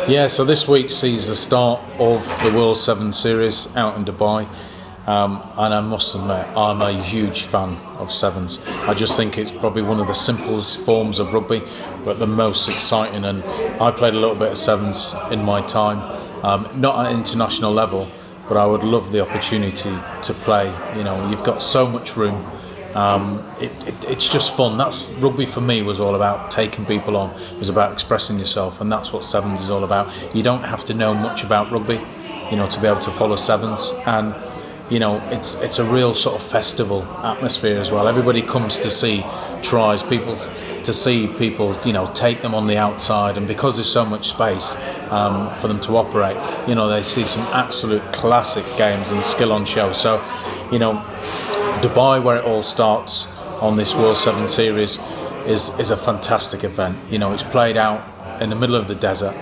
Yeah, so this week sees the start of the World Sevens series out in Dubai. And I must admit, I'm a huge fan of sevens. I just think it's probably one of the simplest forms of rugby, but the most exciting. And I played a little bit of sevens in my time, not at international level, but I would love the opportunity to play. You know, you've got so much room. It's just fun. That's rugby for me was all about taking people on. It was about expressing yourself, and that's what sevens is all about. You don't have to know much about rugby, you know, to be able to follow sevens. And you know, it's a real sort of festival atmosphere as well. Everybody comes to see tries, to see people, you know, take them on the outside, and because there's so much space for them to operate, you know, they see some absolute classic games and skill on show. So, you know, Dubai, where it all starts on this World Seven series, is a fantastic event. You know, it's played out in the middle of the desert.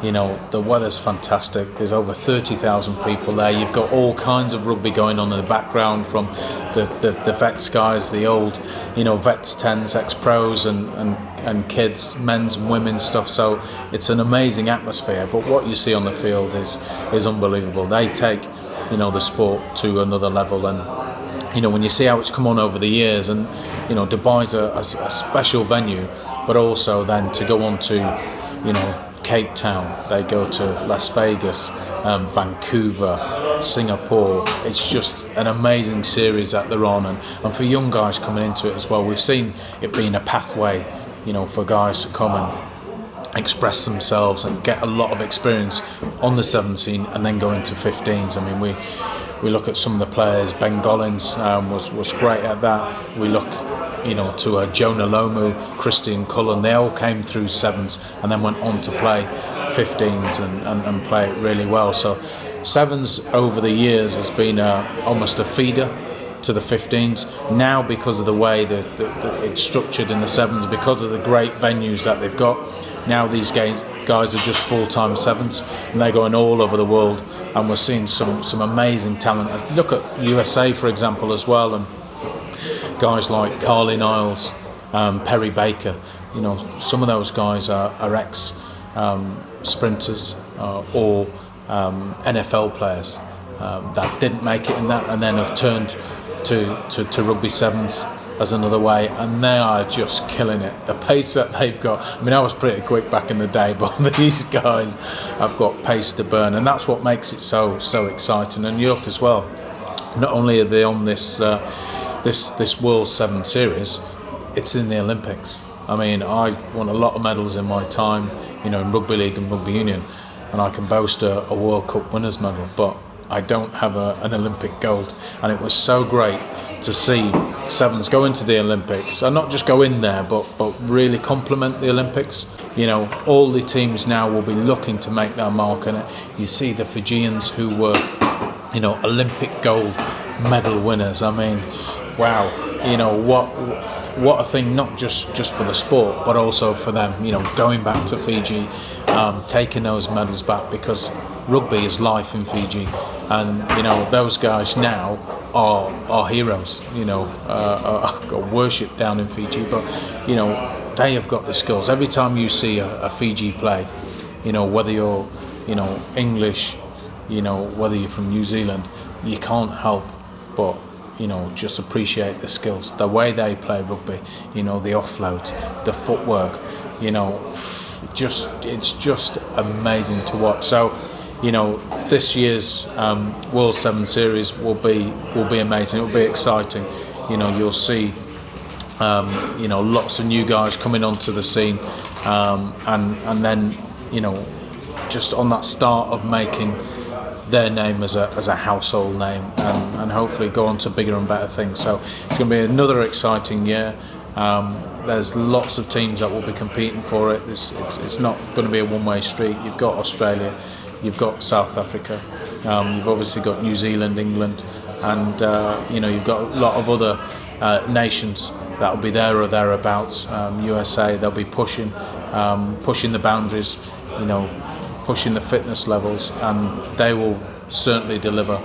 You know, the weather's fantastic. There's over 30,000 people there. You've got all kinds of rugby going on in the background, from the vets guys, the old, you know, vets 10s, ex-pros and kids, men's and women's stuff. So it's an amazing atmosphere. But what you see on the field is unbelievable. They take, you know, the sport to another level. And you know, when you see how it's come on over the years, and you know, Dubai's a special venue, but also then to go on to, you know, Cape Town, they go to Las Vegas, Vancouver, Singapore. It's just an amazing series that they're on, and for young guys coming into it as well, we've seen it being a pathway, you know, for guys to come and express themselves and get a lot of experience on the 17 and then go into 15s. I mean, we look at some of the players. Ben Gollins was great at that. We look, you know, to Jonah Lomu, Christian Cullen. They all came through sevens and then went on to play 15s and play it really well. So sevens over the years has been almost a feeder to the 15s. Now, because of the way that it's structured in the sevens, because of the great venues that they've got, now these guys are just full-time sevens, and they're going all over the world, and we're seeing some amazing talent. Look at USA, for example, as well, and guys like Carlin, Perry Baker. You know, some of those guys are ex sprinters or NFL players that didn't make it in that, and then have turned to rugby sevens as another way, and they are just killing it. The pace that they've got, I mean, I was pretty quick back in the day, but these guys have got pace to burn, and that's what makes it so exciting. And you look as well, not only are they on this World Seven series, it's in the Olympics. I mean, I won a lot of medals in my time, you know, in rugby league and rugby union, and I can boast a World Cup winners medal, but I don't have an Olympic gold. And it was so great to see sevens go into the Olympics, and not just go in there, but really complement the Olympics. You know, all the teams now will be looking to make their mark in it. You see the Fijians, who were, you know, Olympic gold medal winners. I mean, wow, you know, what a thing, not just for the sport, but also for them, you know, going back to Fiji, taking those medals back, because rugby is life in Fiji, and you know, those guys now are heroes, you know, are worshipped down in Fiji, but you know, they have got the skills. Every time you see a Fiji play, you know, whether you're, you know, English, you know, whether you're from New Zealand, you can't help but, you know, just appreciate the skills, the way they play rugby, you know, the offloads, the footwork, you know, it's just amazing to watch. So, you know, this year's World Seven series will be amazing. It will be exciting. You know, you'll see, you know, lots of new guys coming onto the scene, and then, you know, just on that start of making their name as a household name, and hopefully go on to bigger and better things. So it's going to be another exciting year. There's lots of teams that will be competing for it. It's not going to be a one-way street. You've got Australia, you've got South Africa, you've obviously got New Zealand, England, and you know, you've got a lot of other nations that will be there or thereabouts. USA, they'll be pushing the boundaries, you know, pushing the fitness levels, and they will certainly deliver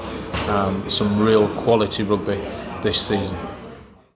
some real quality rugby this season.